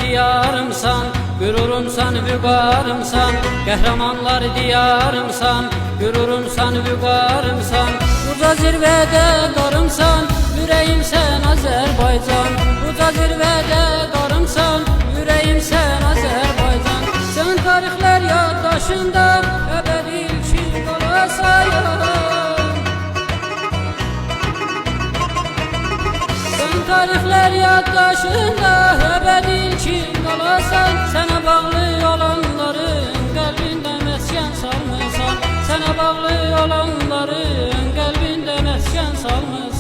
diyarımsan, gürurumsan, vüqarımsan. Qəhrəmanlar diyarımsan, gürurumsan, vüqarımsan. Uca zirvədə qarımsan, ürəyim sən Azərbaycan. Uca zirvədə qarımsan, ürəyim sən Azərbaycan. Sən tarixlər yaddaşında əbədi ilki qalasan. Tarixlər yaddaşında əbədi ilkin qalasan. Sənə bağlı olanların qəlbində məskən salmısan. Sənə bağlı olanların qəlbində məskən salmısan.